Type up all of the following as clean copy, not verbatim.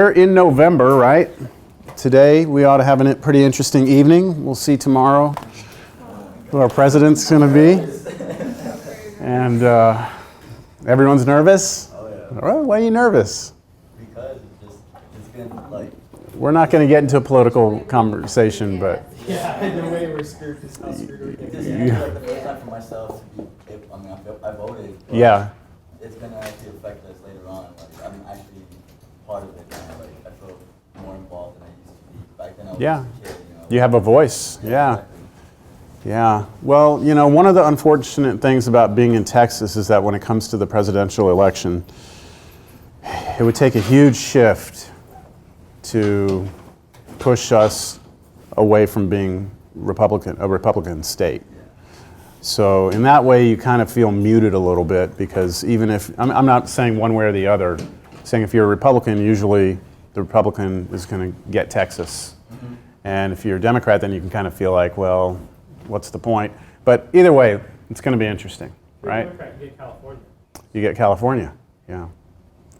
We're in November, right? Today we ought to have a pretty interesting evening. We'll see tomorrow who our president's going to be. And everyone's nervous? Oh, yeah. Well, why are you nervous? Because it's been like... We're not going to get into a political conversation, but... Yeah, the way we're screwed is how screwed we get. This is like the first time for myself to be, I voted. But Yeah. it's going to actually affect us later on. Like, I'm actually part of it now. Like, I feel more involved than I used to be. Back then I was Yeah. just a kid, You have a voice. Yeah. Exactly. Yeah. Well, you know, one of the unfortunate things about being in Texas is that when it comes to the presidential election, it would take a huge shift to push us away from being a Republican state. So in that way, you kind of feel muted a little bit because even if, I'm not saying one way or the other, saying if you're a Republican, usually the Republican is going to get Texas. Mm-hmm. And if you're a Democrat, then you can kind of feel like, well, what's the point? But either way, it's going to be interesting, right? Democrat, get California. You get California, yeah,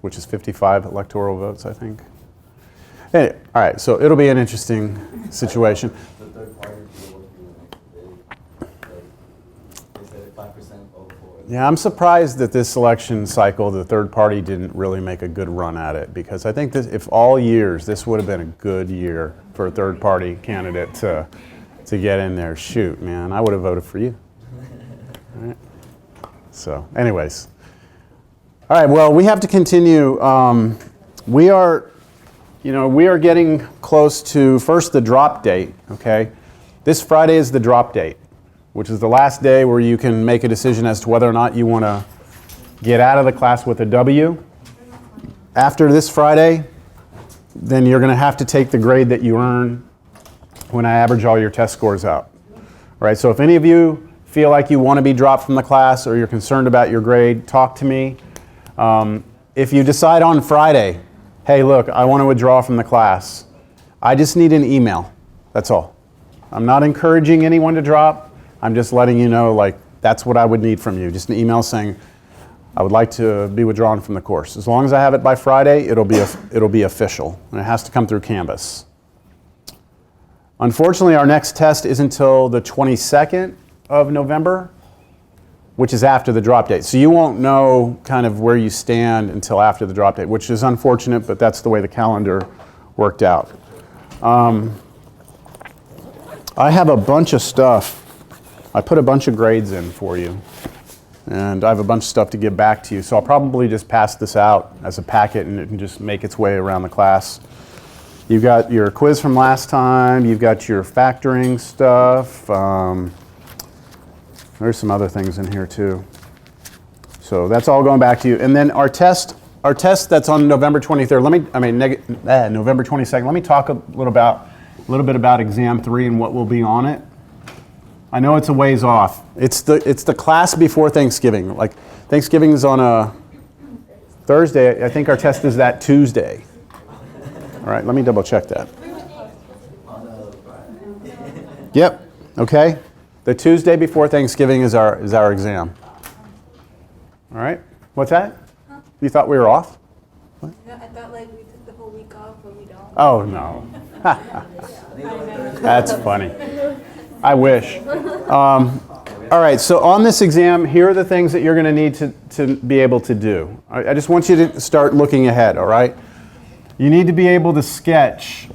which is 55 electoral votes, I think. Hey, all right, so it'll be an interesting situation. The third party will work through the next day. They said 5% vote for it. Yeah, I'm surprised that this election cycle, the third party didn't really make a good run at it because I think that if all years, this would have been a good year for a third party candidate to get in there. Shoot, man, I would have voted for you. All right. So, anyways. All right, well, we have to continue. We are getting close to first the drop date, okay? This Friday is the drop date, which is the last day where you can make a decision as to whether or not you want to get out of the class with a W. After this Friday, then you're going to have to take the grade that you earn when I average all your test scores out. All right, so if any of you feel like you want to be dropped from the class or you're concerned about your grade, talk to me. If you decide on Friday, hey, look, I want to withdraw from the class, I just need an email. That's all. I'm not encouraging anyone to drop. I'm just letting you know, like, that's what I would need from you. Just an email saying, I would like to be withdrawn from the course. As long as I have it by Friday, it'll be official, and it has to come through Canvas. Unfortunately, our next test is until the 22nd of November, which is after the drop date. So you won't know kind of where you stand until after the drop date, which is unfortunate, but that's the way the calendar worked out. I have a bunch of stuff. I put a bunch of grades in for you, and I have a bunch of stuff to give back to you. So I'll probably just pass this out as a packet, and it can just make its way around the class. You've got your quiz from last time. You've got your factoring stuff. There's some other things in here too. So that's all going back to you. And then our test that's on November 23rd. November 22nd. Let me talk a little bit about exam 3 and what will be on it. I know it's a ways off. It's the class before Thanksgiving. Like Thanksgiving is on a Thursday. I think our test is that Tuesday. All right, let me double check that. Yep. Okay. The Tuesday before Thanksgiving is our exam. All right. What's that? Huh? You thought we were off? What? No, I thought like we took the whole week off, but we don't. Oh no. That's funny. I wish. All right. So on this exam, here are the things that you're going to need to be able to do. I just want you to start looking ahead. All right. You need to be able to sketch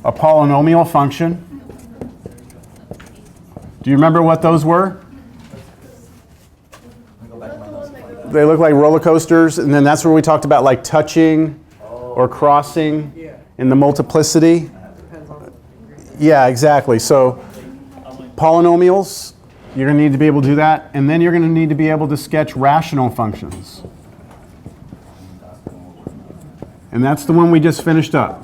a polynomial function. Do you remember what those were? They look like roller coasters, and then that's where we talked about like touching or crossing in the multiplicity. Yeah, exactly. So polynomials, you're going to need to be able to do that, and then you're going to need to be able to sketch rational functions. And that's the one we just finished up.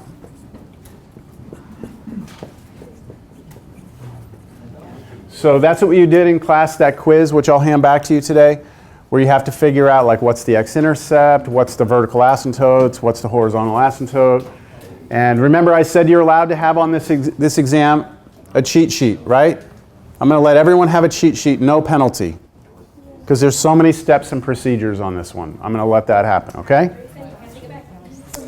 So that's what you did in class, that quiz, which I'll hand back to you today, where you have to figure out like what's the x-intercept, what's the vertical asymptotes, what's the horizontal asymptote. And remember I said you're allowed to have on this exam a cheat sheet, right? I'm going to let everyone have a cheat sheet, no penalty. because there's so many steps and procedures on this one. I'm going to let that happen, okay?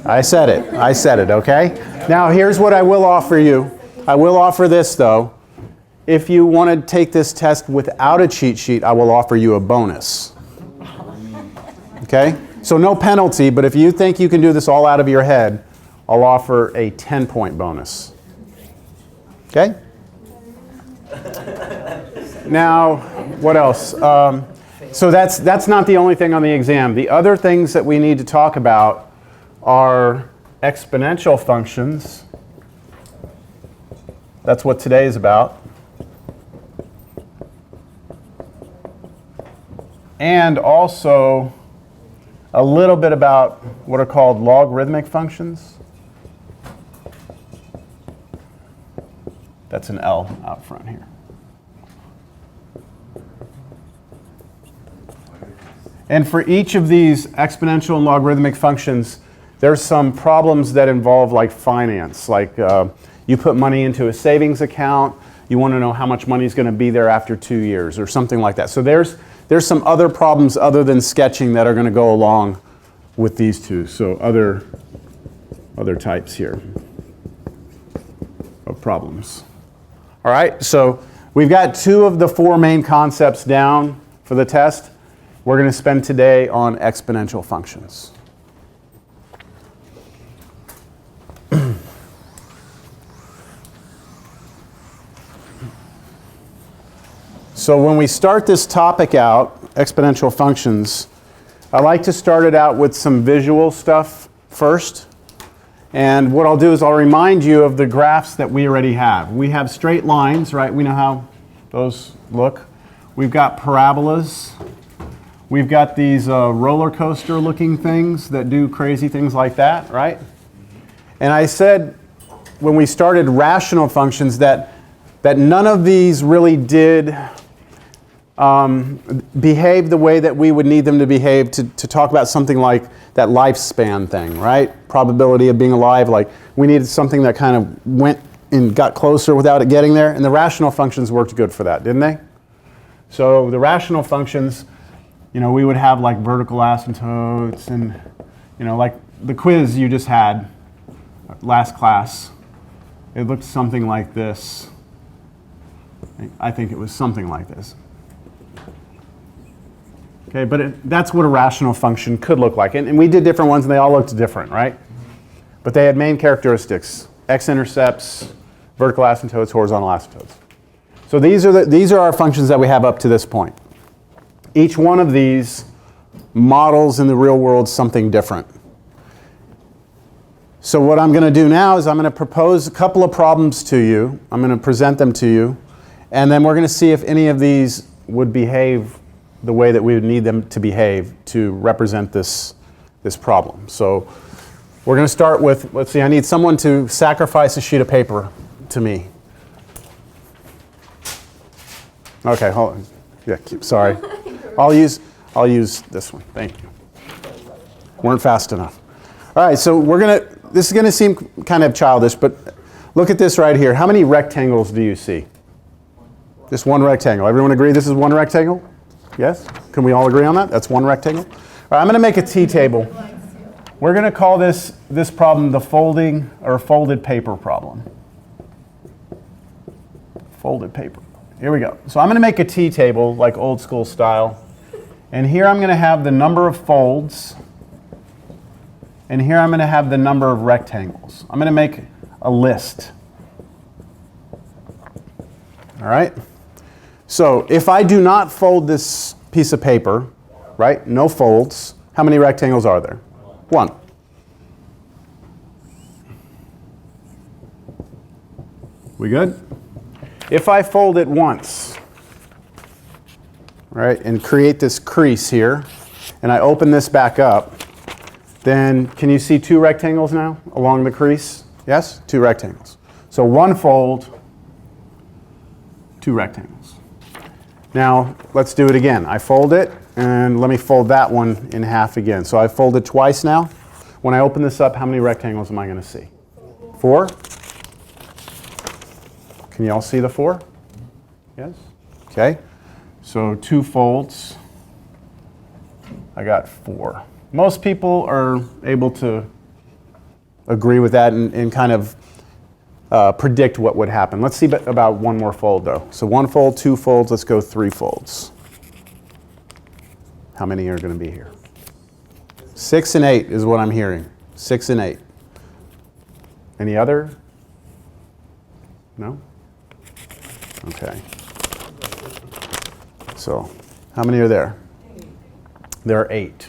I said it, okay? Now here's what I will offer you. I will offer this though. If you want to take this test without a cheat sheet, I will offer you a bonus. Okay? So no penalty, but if you think you can do this all out of your head, I'll offer a 10-point bonus. Okay? Now, what else? So that's not the only thing on the exam. The other things that we need to talk about are exponential functions. That's what today is about. And also a little bit about what are called logarithmic functions. That's an L out front here. And for each of these exponential and logarithmic functions, there's some problems that involve like finance, like you put money into a savings account, you want to know how much money is going to be there after 2 years or something like that. So there's some other problems other than sketching that are going to go along with these two. So other types here of problems. All right, so we've got 2 of the 4 main concepts down for the test. We're going to spend today on exponential functions. So when we start this topic out, exponential functions, I like to start it out with some visual stuff first. And what I'll do is I'll remind you of the graphs that we already have. We have straight lines, right? We know how those look. We've got parabolas. We've got these roller coaster looking things that do crazy things like that, right? And I said when we started rational functions that none of these really did behave the way that we would need them to behave to talk about something like that lifespan thing, right? Probability of being alive, like we needed something that kind of went and got closer without it getting there, and the rational functions worked good for that, didn't they? So the rational functions, we would have like vertical asymptotes and, like the quiz you just had last class, it looked something like this. I think it was something like this. Okay, but that's what a rational function could look like. And we did different ones and they all looked different, right? But they had main characteristics: x-intercepts, vertical asymptotes, horizontal asymptotes. So these are our functions that we have up to this point. Each one of these models in the real world something different. So what I'm going to do now is I'm going to propose a couple of problems to you. I'm going to present them to you. And then we're going to see if any of these would behave the way that we would need them to behave to represent this problem. So we're going to start with, let's see, I need someone to sacrifice a sheet of paper to me. Okay, hold on. Yeah, sorry. I'll use this one. Thank you. Weren't fast enough. All right, so this is going to seem kind of childish, but look at this right here. How many rectangles do you see? Just one rectangle. Everyone agree this is one rectangle? Yes? Can we all agree on that? That's one rectangle? All right, I'm going to make a T-table. We're going to call this problem the folded paper problem. Folded paper. Here we go. So I'm going to make a T-table like old school style. And here I'm going to have the number of folds. And here I'm going to have the number of rectangles. I'm going to make a list. All right? So if I do not fold this piece of paper, right, no folds, how many rectangles are there? 1. We good? If I fold it once, right, and create this crease here, and I open this back up, then can you see 2 rectangles now along the crease? Yes? 2 rectangles. So 1 fold, 2 rectangles. Now, let's do it again. I fold it, and let me fold that one in half again. So I folded twice now. When I open this up, how many rectangles am I going to see? 4? Can you all see the 4? Yes? Okay. So 2 folds. I got 4. Most people are able to agree with that and kind of predict what would happen. Let's see about one more fold though. So 1 fold, 2 folds, let's go 3 folds. How many are going to be here? 6 and 8 is what I'm hearing. 6 and 8. Any other? No? Okay. So, how many are there? There are 8.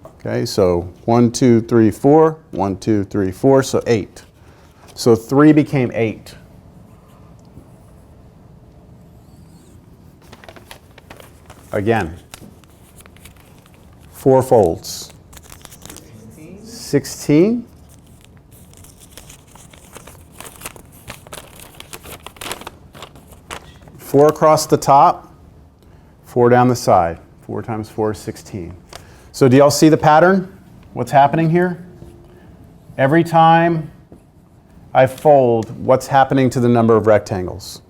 Okay, so 1, 2, 3, 4. 1, 2, 3, 4, so 8. So 3 became 8. Again, 4 folds. 16. Four across the top, 4 down the side. 4 times 4 is 16. So do y'all see the pattern? What's happening here? Every time I fold, what's happening to the number of rectangles?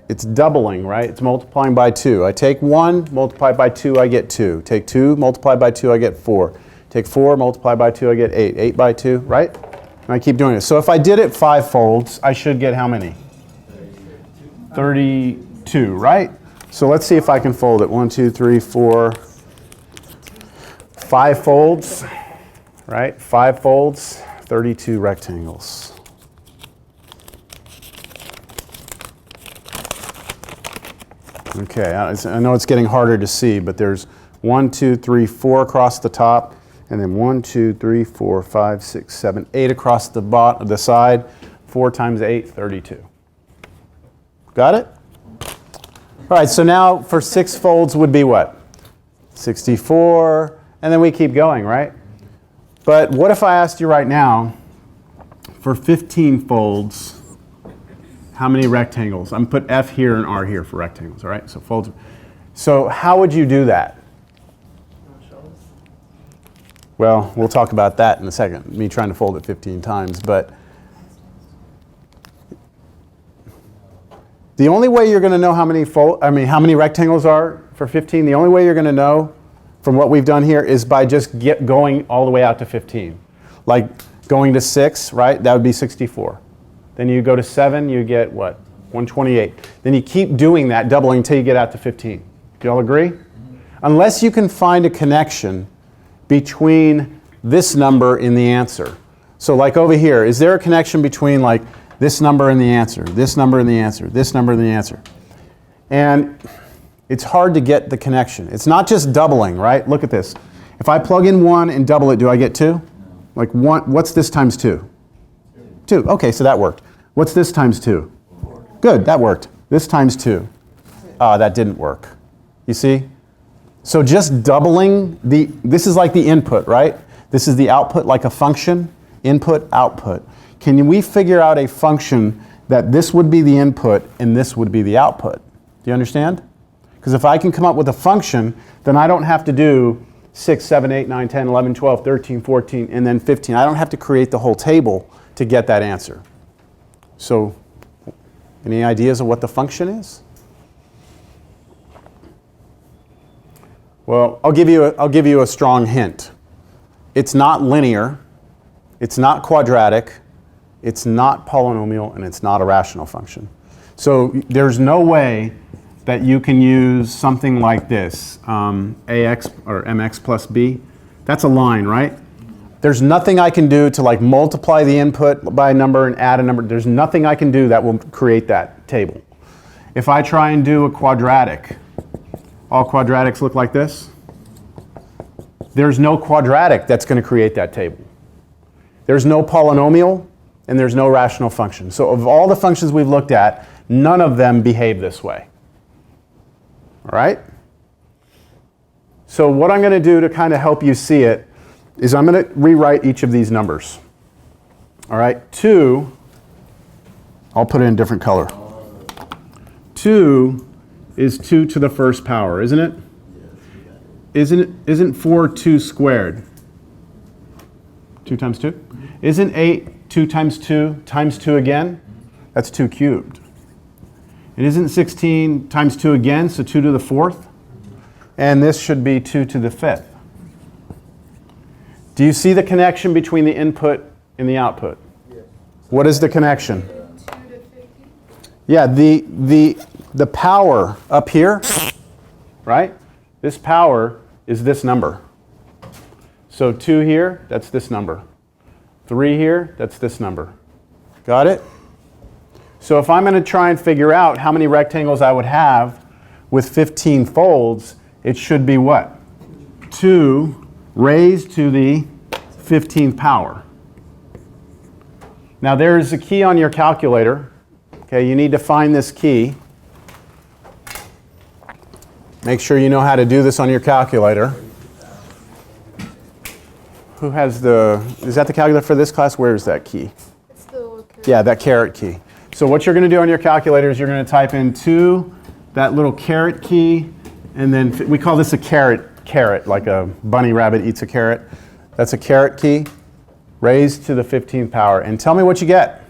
It's doubling, right? It's multiplying by 2. I take 1, multiply by 2, I get 2. Take 2, multiply by 2, I get 4. Take 4, multiply by 2, I get 8. 8 by 2, right? And I keep doing it. So if I did it 5 folds, I should get how many? 32, right? So let's see if I can fold it. 1, 2, 3, 4, 5 folds, right? 5 folds, 32 rectangles. Okay, I know it's getting harder to see, but there's 1, 2, 3, 4 across the top, and then 1, 2, 3, 4, 5, 6, 7, 8 across the bottom, the side. 4 times 8, 32. Got it? All right, so now for 6 folds would be what? 64, and then we keep going, right? But what if I asked you right now, for 15 folds, how many rectangles? I'm going to put F here and R here for rectangles, all right? So folds. So how would you do that? Well, we'll talk about that in a second, me trying to fold it 15 times, but the only way you're going to know how many rectangles are for 15, the only way you're going to know from what we've done here is by just going all the way out to 15. Like going to 6, right? That would be 64. Then you go to 7, you get what? 128. Then you keep doing that, doubling until you get out to 15. Do you all agree? Unless you can find a connection between this number in the answer. So like over here, is there a connection between like this number and the answer, this number and the answer, this number and the answer? And it's hard to get the connection. It's not just doubling, right? Look at this. If I plug in 1 and double it, do I get 2? Like 1, what's this times 2? 2. Okay, so that worked. What's this times 2? Good, that worked. This times 2. That didn't work. You see? So just doubling this is like the input, right? This is the output like a function, input, output. Can we figure out a function that this would be the input and this would be the output? Do you understand? Because if I can come up with a function, then I don't have to do 6, 7, 8, 9, 10, 11, 12, 13, 14, and then 15. I don't have to create the whole table to get that answer. So, any ideas of what the function is? Well, I'll give you a strong hint. It's not linear, it's not quadratic, it's not polynomial, and it's not a rational function. So there's no way that you can use something like this, ax or mx plus b. That's a line, right? There's nothing I can do to like multiply the input by a number and add a number. There's nothing I can do that will create that table. If I try and do a quadratic, all quadratics look like this. There's no quadratic that's going to create that table. There's no polynomial, and there's no rational function. So of all the functions we've looked at, none of them behave this way. All right? So what I'm going to do to kind of help you see it is I'm going to rewrite each of these numbers. All right? 2, I'll put it in a different color. 2 is 2 to the first power, isn't it? Isn't 4 2 squared? 2 times 2? Isn't 8 2 times 2 times 2 again? That's 2 cubed. And isn't 16 times 2 again, so 2 to the fourth? and this should be 2 to the 5th. Do you see the connection between the input and the output? What is the connection? 2 to 50. Yeah, the power up here, right? This power is this number. So 2 here, that's this number. 3 here, that's this number. Got it? So if I'm going to try and figure out how many rectangles I would have with 15 folds, it should be what? 2 raised to the 15th power. Now there is a key on your calculator. Okay, you need to find this key. Make sure you know how to do this on your calculator. Who has is that the calculator for this class? Where is that key? It's the Yeah, that caret key. So what you're going to do on your calculator is you're going to type in 2, that little caret key, and then we call this a caret, like a bunny rabbit eats a carrot. That's a caret key, raised to the 15th power. And tell me what you get.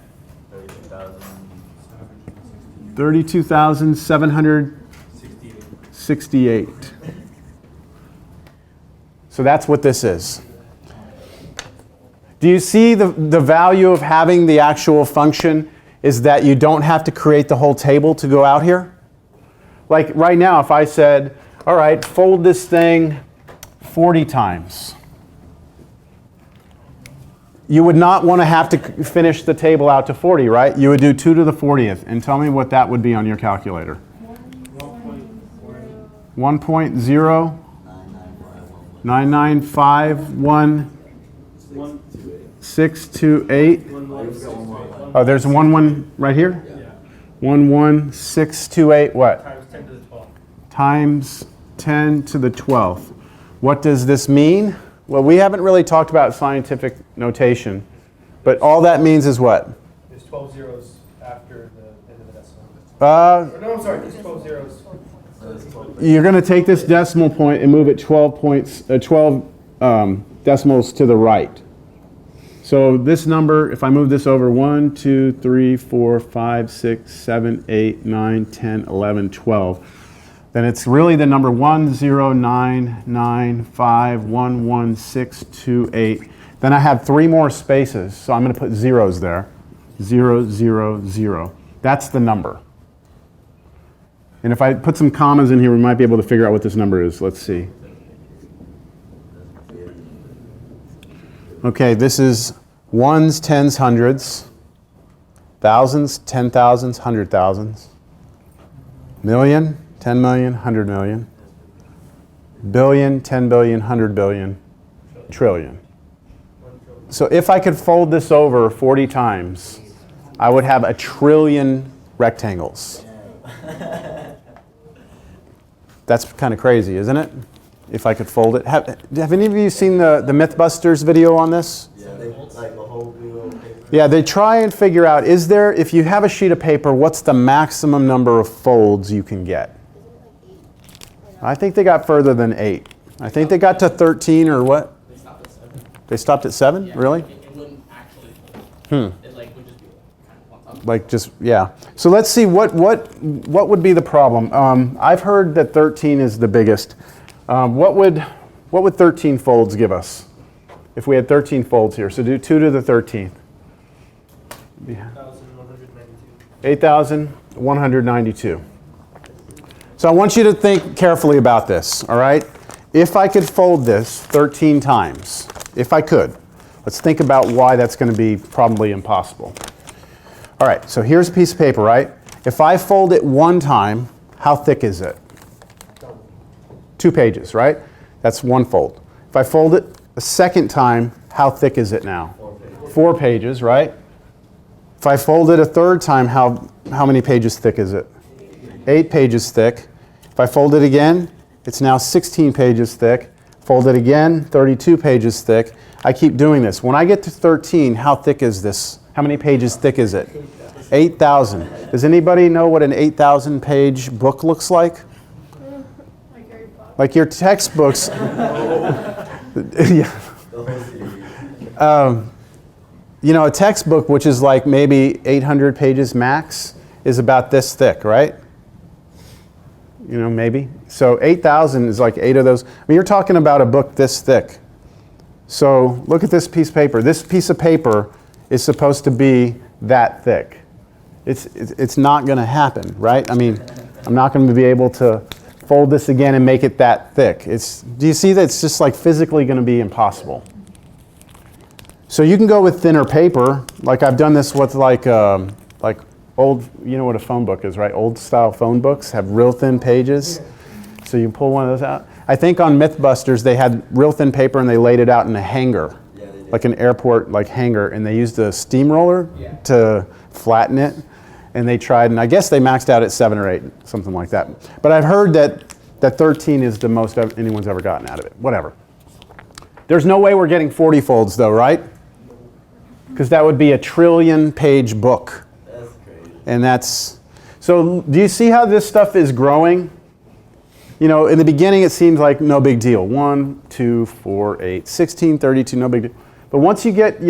32,768. So that's what this is. Do you see the value of having the actual function is that you don't have to create the whole table to go out here? Like right now, if I said, all right, fold this thing 40 times. You would not want to have to finish the table out to 40, right? You would do 2 to the 40th. And tell me what that would be on your calculator. 1.0 9951 628. Oh, there's 1 right here? Yeah. 11628 what? Times 10 to the 12th. Times 10 to the 12th. What does this mean? Well, we haven't really talked about scientific notation, but all that means is what? There's 12 zeros after the end of the decimal. Uh, Or no, I'm sorry, there's 12 zeros. You're going to take this decimal point and move it 12 decimals to the right. So this number, if I move this over 1, 2, 3, 4, 5, 6, 7, 8, 9, 10, 11, 12, then it's really the number 10995111628. Then I have 3 more spaces, so I'm going to put zeros there. 0, 0, 0. That's the number. And if I put some commas in here, we might be able to figure out what this number is. Let's see. Okay, this is ones, tens, hundreds, thousands, 10,000s, 100,000s, million, 10 million, 100 million, billion, 10 billion, 100 billion, trillion. So if I could fold this over 40 times, I would have 1 trillion rectangles. That's kind of crazy, isn't it? If I could fold it. Have any of you seen the Mythbusters video on this? Yeah, they like a whole little paper. Yeah, they try and figure out, if you have a sheet of paper, what's the maximum number of folds you can get? I think they got further than 8. I think they got to 13 or what? They stopped at 7. They stopped at 7? Yeah, Really? It wouldn't actually fold. It like would just be kind of on top. Like just, yeah. So let's see, what would be the problem? I've heard that 13 is the biggest. What would 13 folds give us? If we had 13 folds here, so do 2 to the 13th. 8,192. So I want you to think carefully about this, all right? If I could fold this 13 times, if I could, let's think about why that's going to be probably impossible. All right, so here's a piece of paper, right? If I fold it 1 time, how thick is it? 2 pages, right? That's 1 fold. If I fold it a second time, how thick is it now? 4 pages, right? If I fold it a third time, how many pages thick is it? 8 pages thick. If I fold it again, it's now 16 pages thick. Fold it again, 32 pages thick. I keep doing this. When I get to 13, how thick is this? How many pages thick is it? 8,000. Does anybody know what an 8,000 page book looks like? Like Harry Potter. Like your textbooks. Yeah. You know, a textbook, which is like maybe 800 pages max, is about this thick, right? maybe. So 8,000 is like 8 of those. I mean, you're talking about a book this thick. So look at this piece of paper. This piece of paper is supposed to be that thick. It's not going to happen, right? I mean, I'm not going to be able to fold this again and make it that thick. Do you see that it's just like physically going to be impossible? So you can go with thinner paper. Like I've done this with like old, you know what a phone book is, right? Old style phone books have real thin pages. So you pull one of those out. I think on Mythbusters they had real thin paper and they laid it out in a hanger, like an airport like hanger, and they used a steamroller to flatten it. And they tried, and I guess they maxed out at 7 or 8, something like that. But I've heard that 13 is the most anyone's ever gotten out of it. Whatever. There's no way we're getting 40 folds though, right? Because that would be a 1 trillion page book. That's crazy. And so do you see how this stuff is growing? You know, in the beginning it seems like no big deal. 1, 2, 4, 8, 16, 32, no big deal. But once you get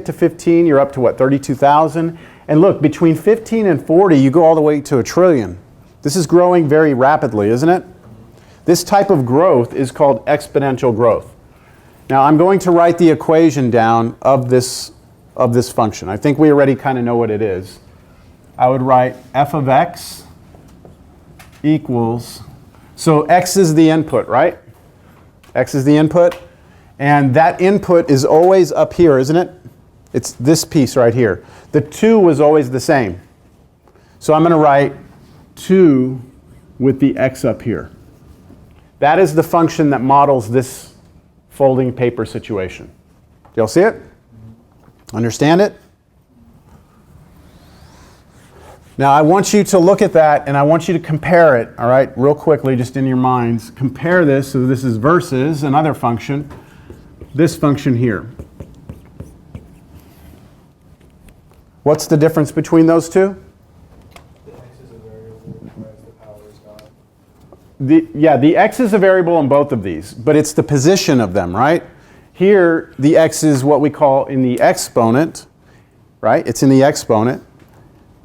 to 15, you're up to what, 32,000? And look, between 15 and 40, you go all the way to 1 trillion. This is growing very rapidly, isn't it? This type of growth is called exponential growth. Now, I'm going to write the equation down of this function. I think we already kind of know what it is. I would write f of x equals, so x is the input, right? X is the input. And that input is always up here, isn't it? It's this piece right here. The 2 was always the same. So I'm going to write 2 with the x up here. That is the function that models this folding paper situation. Do y'all see it? Understand it? Now I want you to look at that and I want you to compare it, all right, real quickly, just in your minds. Compare this, so this is versus another function, this function here. What's the difference between those two? The x is a variable, whereas the power is not. The x is a variable in both of these, but it's the position of them, right? Here, the x is what we call in the exponent, right? It's in the exponent.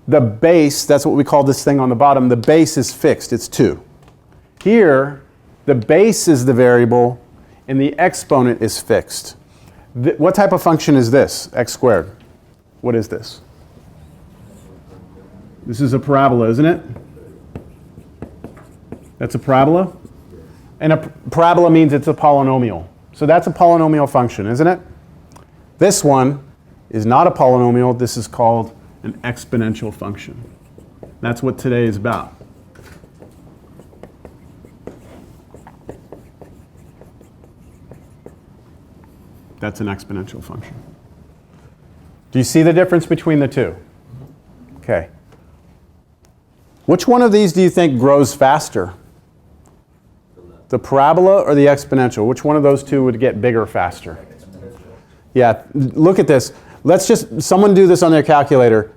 The base, that's what we call this thing on the bottom, the base is fixed, it's 2. Here, the base is the variable, and the exponent is fixed. What type of function is this, x squared? What is this? This is a parabola, isn't it? That's a parabola? And a parabola means it's a polynomial. So that's a polynomial function, isn't it? This one is not a polynomial. This is called an exponential function. That's what today is about. That's an exponential function. Do you see the difference between the two? Okay. Which one of these do you think grows faster? The parabola or the exponential? Which one of those two would get bigger faster? Yeah, look at this. Let's just, someone do this on their calculator.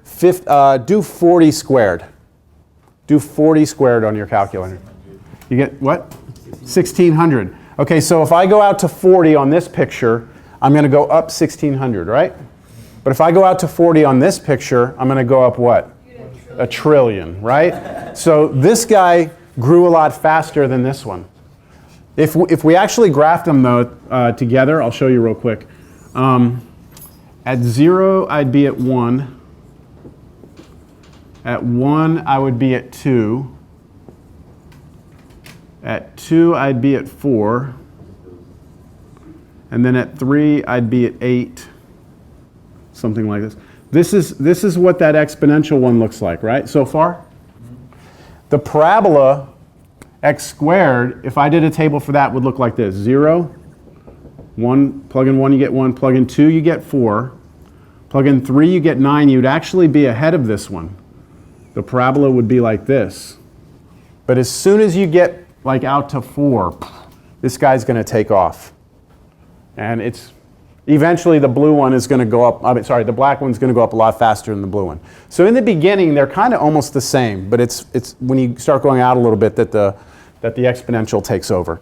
Do 40 squared. Do 40 squared on your calculator. You get what? 1,600. Okay, so if I go out to 40 on this picture, I'm going to go up 1,600, right? But if I go out to 40 on this picture, I'm going to go up what? 1 trillion, right? So this guy grew a lot faster than this one. If we actually graphed them though together, I'll show you real quick. At 0, I'd be at 1. At 1, I would be at 2. At 2, I'd be at 4. And then at 3, I'd be at 8. Something like this. This is what that exponential one looks like, right, so far? The parabola, x squared, if I did a table for that, would look like this. 0, 1, plug in 1, you get 1. Plug in 2, you get 4. Plug in 3, you get 9. You'd actually be ahead of this one. The parabola would be like this. But as soon as you get like out to 4, this guy's going to take off. And it's eventually the blue one is going to go up, the black one's going to go up a lot faster than the blue one. So in the beginning, they're kind of almost the same, but it's when you start going out a little bit that the exponential takes over.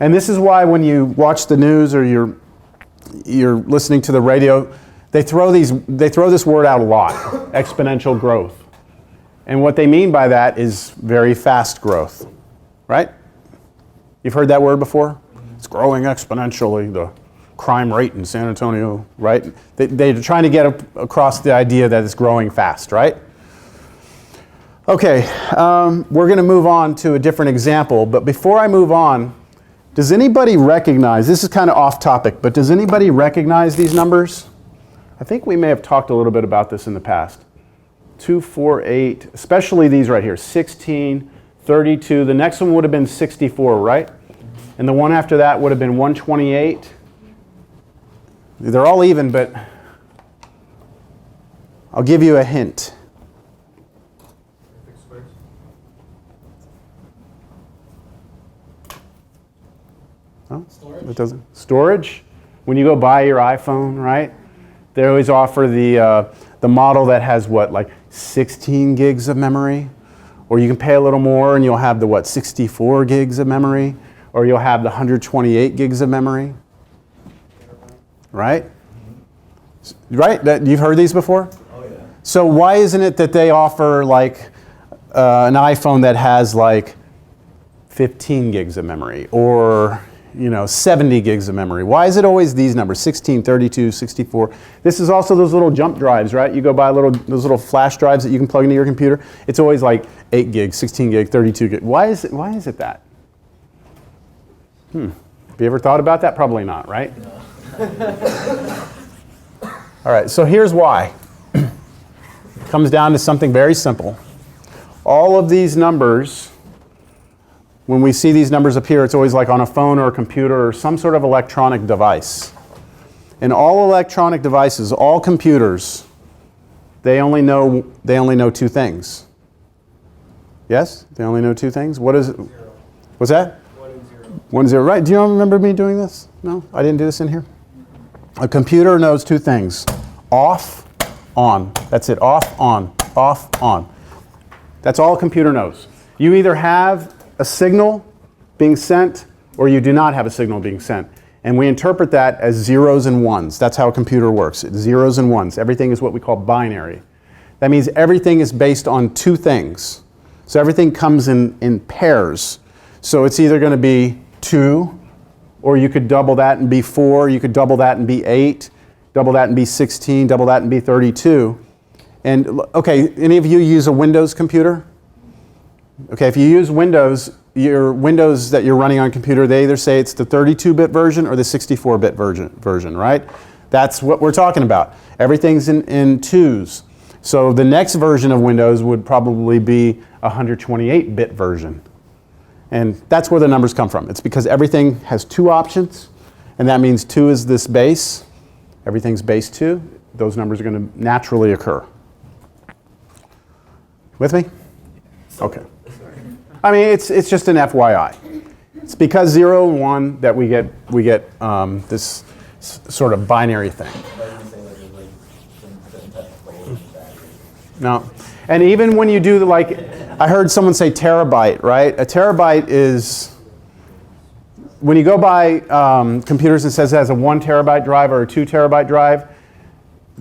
And this is why when you watch the news or you're listening to the radio, they throw this word out a lot, exponential growth. And what they mean by that is very fast growth. right? You've heard that word before? It's growing exponentially, the crime rate in San Antonio, right? They're trying to get across the idea that it's growing fast, right? Okay, we're going to move on to a different example, but before I move on, does anybody recognize, this is kind of off topic, but does anybody recognize these numbers? I think we may have talked a little bit about this in the past. 2, 4, 8, especially these right here, 16, 32. The next one would have been 64, right? And the one after that would have been 128. They're all even, but I'll give you a hint. Perfect squares. Oh, Storage? it doesn't. Storage. When you go buy your iPhone, right? They always offer the model that has what, like 16 gigs of memory, or you can pay a little more and you'll have the 64 gigs of memory, or you'll have the 128 gigs of memory. Right? Right? You've heard these before? Oh, yeah. So why isn't it that they offer like an iPhone that has like 15 gigs of memory or 70 gigs of memory? Why is it always these numbers, 16, 32, 64? This is also those little jump drives, right? You go buy those little flash drives that you can plug into your computer. It's always like 8 gigs, 16 gig, 32 gig. Why is it that? Have you ever thought about that? Probably not, right? All right, so here's why. It comes down to something very simple. All of these numbers, when we see these numbers appear, it's always like on a phone or a computer or some sort of electronic device. And all electronic devices, all computers, they only know two things. Yes? They only know two things? What is it? What's that? 1 and 0. 1, 0. Right. Do you remember me doing this? No? I didn't do this in here? A computer knows two things. Off, on. That's it. Off, on. Off, on. That's all a computer knows. You either have a signal being sent or you do not have a signal being sent. And we interpret that as zeros and ones. That's how a computer works. It's zeros and ones. Everything is what we call binary. That means everything is based on two things. So everything comes in pairs. So it's either going to be 2, or you could double that and be 4, you could double that and be 8, double that and be 16, double that and be 32. And okay, any of you use a Windows computer? Okay, if you use Windows, your Windows that you're running on a computer, they either say it's the 32-bit version or the 64-bit version, right? That's what we're talking about. Everything's in twos. So the next version of Windows would probably be a 128-bit version. And that's where the numbers come from. It's because everything has two options, and that means 2 is this base. Everything's base 2. Those numbers are going to naturally occur. With me? Okay. I mean, it's just an FYI. It's because 0 and 1 that we get this sort of binary thing. Why didn't you say like there's like some technical batteries? No. And even when you do I heard someone say terabyte, right? A terabyte is, when you go buy computers and says it has a 1 terabyte drive or a 2 terabyte drive,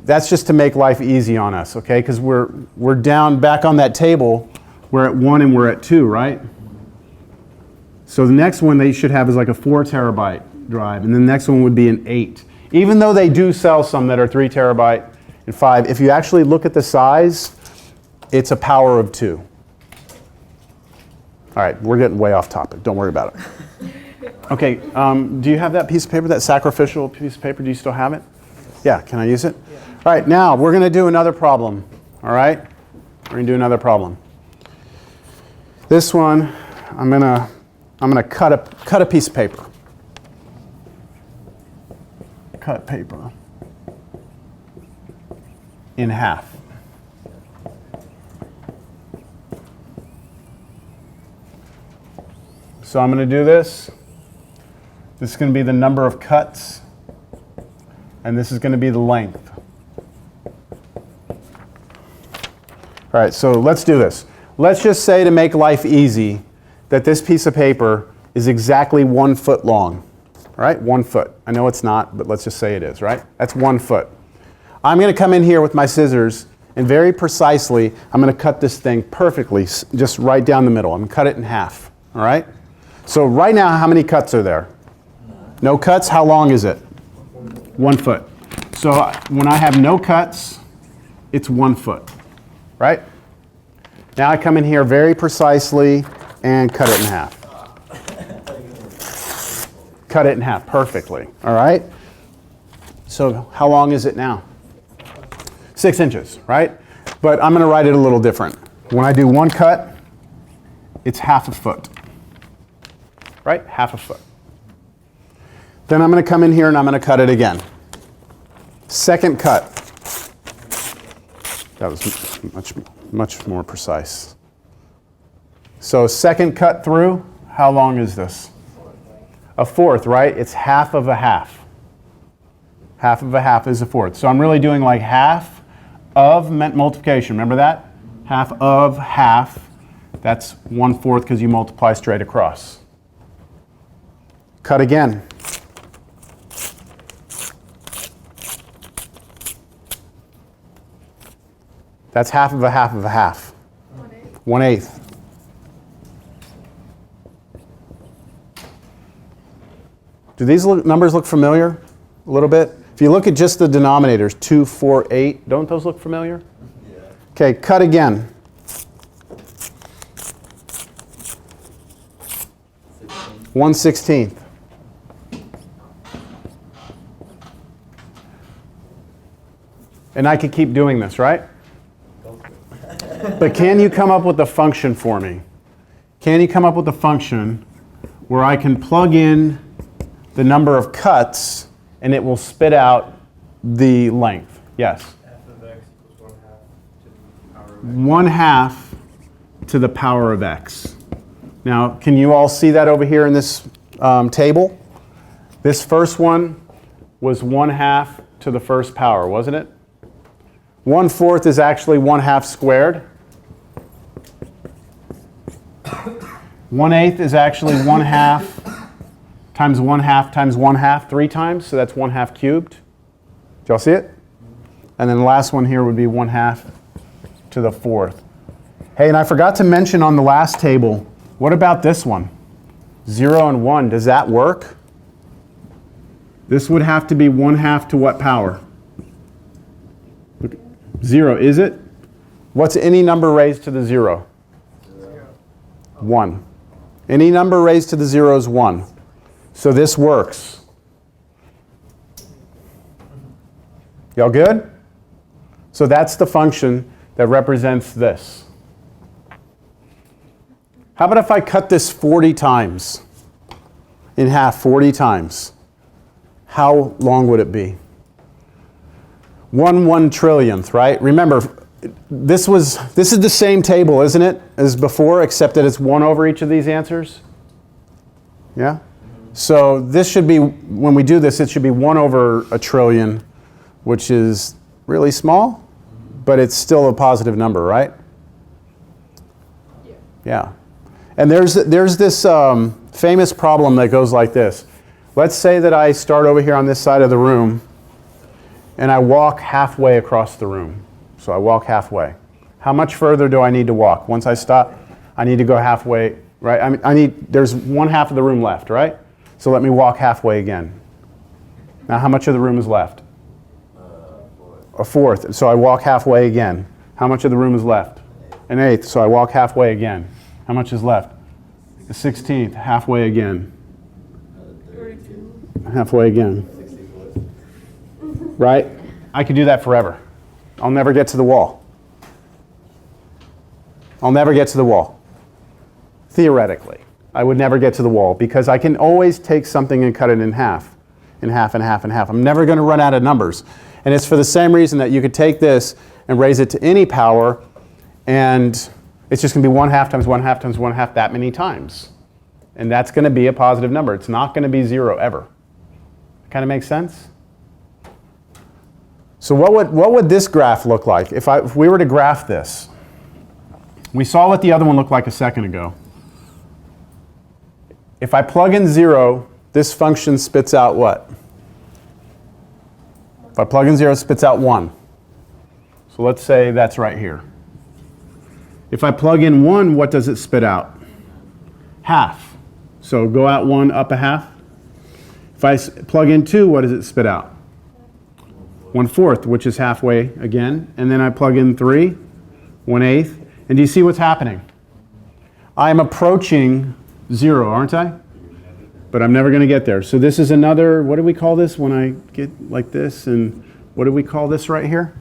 that's just to make life easy on us, okay? Because we're down back on that table, we're at 1 and we're at 2, right? So the next one they should have is like a 4 terabyte drive, and the next one would be an 8. Even though they do sell some that are 3 terabyte and 5, if you actually look at the size, it's a power of 2. All right, we're getting way off topic. Don't worry about it. Okay, do you have that piece of paper, that sacrificial piece of paper? Do you still have it? Yeah, can I use it? Yeah. All right, now we're going to do another problem. All right? We're going to do another problem. This one, I'm going to cut a piece of paper. Cut paper in half. So I'm going to do this. This is going to be the number of cuts, and this is going to be the length. All right, so let's do this. Let's just say, to make life easy, that this piece of paper is exactly 1 foot long. All right, 1 foot. I know it's not, but let's just say it is, right? That's 1 foot. I'm going to come in here with my scissors, and very precisely, I'm going to cut this thing perfectly, just right down the middle. I'm going to cut it in half, all right? So right now, how many cuts are there? No cuts, how long is it? 1 foot. So when I have no cuts, it's 1 foot, right? Now I come in here very precisely and cut it in half. Cut it in half perfectly, all right? So how long is it now? 6 inches, right? But I'm gonna write it a little different. When I do 1 cut, it's half a foot, right? Half a foot. Then I'm gonna come in here and I'm gonna cut it again. Second cut. That was much more precise. So second cut through, how long is this? A fourth, right? It's half of a half. Half of a half is a fourth. So I'm really doing like half of meant multiplication. Remember that? Half of half. That's 1/4 because you multiply straight across. Cut again. That's half of a half of a half. 1/8. Do these numbers look familiar a little bit? If you look at just the denominators, 2, 4, 8, don't those look familiar? Yeah. Okay, cut again. 1/16. And I could keep doing this, right? But can you come up with a function for me? Can you come up with a function where I can plug in the number of cuts and it will spit out the length? Yes. F of x equals 1/2 to the power of x. 1/2 to the power of x. Now, can you all see that over here in this table? This first one was 1/2 to the first power, wasn't it? 1/4 is actually 1/2 squared. 1/8 is actually 1/2 times 1/2 times 1/2, 3 times, so that's 1/2 cubed. Did y'all see it? And then the last one here would be 1/2 to the 4th. Hey, and I forgot to mention on the last table, what about this one? 0 and 1, does that work? This would have to be 1/2 to what power? 0, is it? What's any number raised to the 0? 1. Any number raised to the 0 is 1. So this works. Y'all good? So that's the function that represents this. How about if I cut this 40 times? In half, 40 times. How long would it be? 1/1,000,000th, right? Remember, this is the same table, isn't it, as before, except that it's 1 over each of these answers? Yeah? So this should be, when we do this, it should be 1 over 1,000,000,000, which is really small, but it's still a positive number, right? Yeah. And there's this famous problem that goes like this. Let's say that I start over here on this side of the room, and I walk halfway across the room. So I walk halfway. How much further do I need to walk? Once I stop, I need to go halfway, right? There's 1/2 of the room left, right? So let me walk halfway again. Now how much of the room is left? A fourth. So I walk halfway again. How much of the room is left? An eighth. So I walk halfway again. How much is left? A 16th. Halfway again. Halfway again. Right? I could do that forever. I'll never get to the wall. I'll never get to the wall. Theoretically, I would never get to the wall because I can always take something and cut it in half, and half, and half, and half. I'm never going to run out of numbers. And it's for the same reason that you could take this and raise it to any power, and it's just going to be 1/2 times 1/2 times 1/2 that many times. And that's going to be a positive number. It's not going to be 0 ever. Kind of makes sense? So what would this graph look like if we were to graph this? We saw what the other one looked like a second ago. If I plug in 0, this function spits out what? If I plug in 0, it spits out 1. So let's say that's right here. If I plug in 1, what does it spit out? Half. So go out 1, up a half. If I plug in 2, what does it spit out? 1/4, which is halfway again. And then I plug in 3, 1/8. And do you see what's happening? I'm approaching 0, aren't I? But I'm never going to get there. So this is another, what do we call this when I get like this? And what do we call this right here?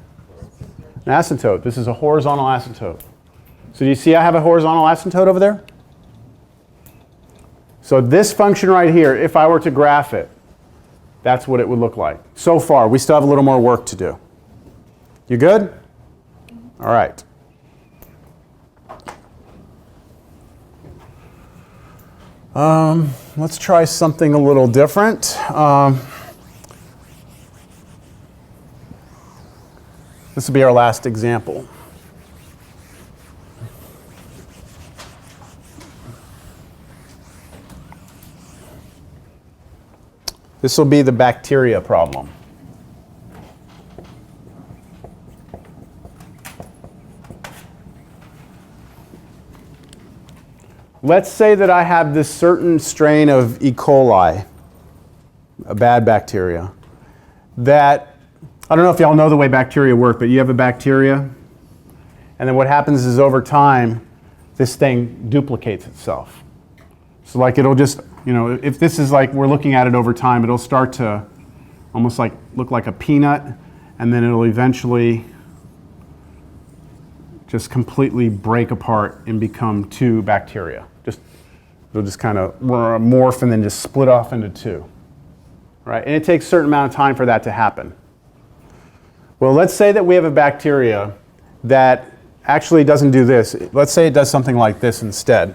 An asymptote. This is a horizontal asymptote. So do you see I have a horizontal asymptote over there? So this function right here, if I were to graph it, that's what it would look like. So far, we still have a little more work to do. You good? All right. Let's try something a little different. This will be our last example. This will be the bacteria problem. Let's say that I have this certain strain of E. coli, a bad bacteria, that, I don't know if y'all know the way bacteria work, but you have a bacteria, and then what happens is over time, this thing duplicates itself. So like it'll just, you know, if this is like we're looking at it over time, it'll start to almost like look like a peanut, and then it'll eventually just completely break apart and become 2 bacteria. It'll just kind of morph and then just split off into 2. Right? And it takes a certain amount of time for that to happen. Well, let's say that we have a bacteria that actually doesn't do this. Let's say it does something like this instead.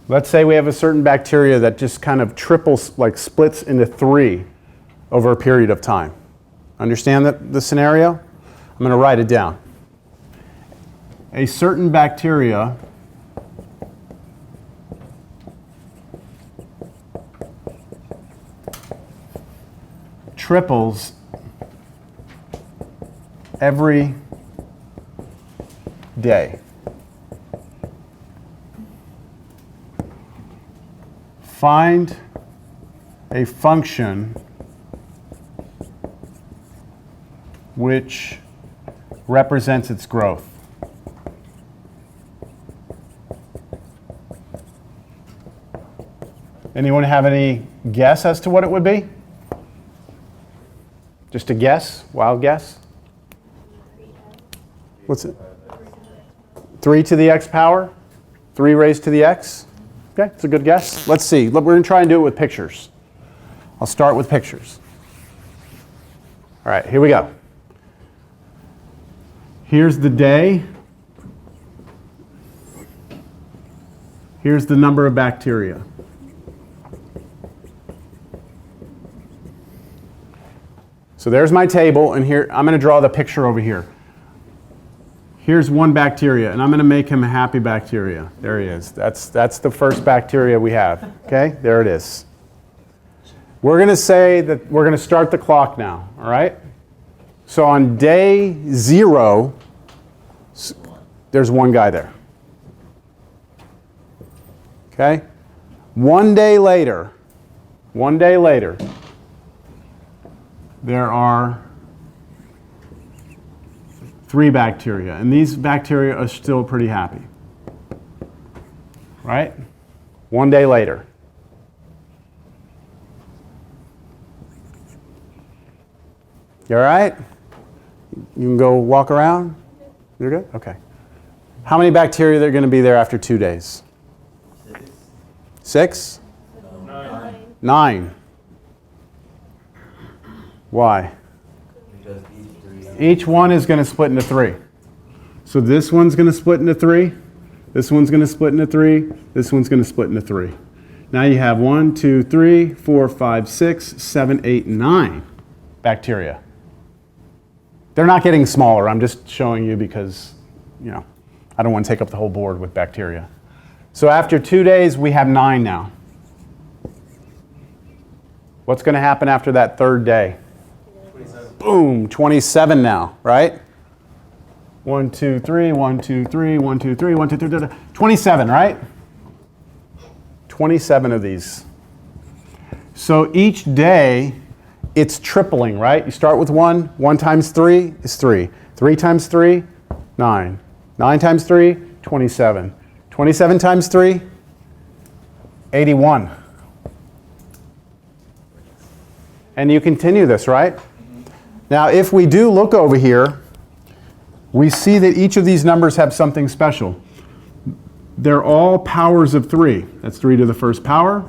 Let's say we have a certain bacteria that just kind of triples, like splits into 3 over a period of time. Understand the scenario? I'm going to write it down. A certain bacteria triples every day. Find a function which represents its growth. Anyone have any guess as to what it would be? Just a guess, wild guess? What's it? 3 to the x power? 3 raised to the x? Okay, it's a good guess. Let's see. We're going to try and do it with pictures. I'll start with pictures. All right, here we go. Here's the day. Here's the number of bacteria. So there's my table, and here I'm going to draw the picture over here. Here's one bacteria, and I'm going to make him a happy bacteria. There he is. That's the first bacteria we have. Okay, there it is. We're going to say that we're going to start the clock now, all right? So on day 0, there's one guy there. Okay? One day later, there are 3 bacteria, and these bacteria are still pretty happy. Right? One day later. You all right? You can go walk around? You're good? Okay. How many bacteria are going to be there after 2 days? 6? 9. Why? Because Each one is going to split into 3. So this one's going to split into 3. This one's going to split into 3. This one's going to split into 3. Now you have 1, 2, 3, 4, 5, 6, 7, 8, 9 bacteria. They're not getting smaller. I'm just showing you because, you know, I don't want to take up the whole board with bacteria. So after 2 days, we have 9 now. What's going to happen after that third day? Boom, 27 now, right? 1, 2, 3, 1, 2, 3, 1, 2, 3, 1, 2, 3, 27, right? 27 of these. So each day, it's tripling, right? You start with 1. 1 times 3 is 3. 3 times 3, 9. 9 times 3, 27. 27 times 3, 81. And you continue this, right? Now, if we do look over here, we see that each of these numbers have something special. They're all powers of 3. That's 3 to the first power,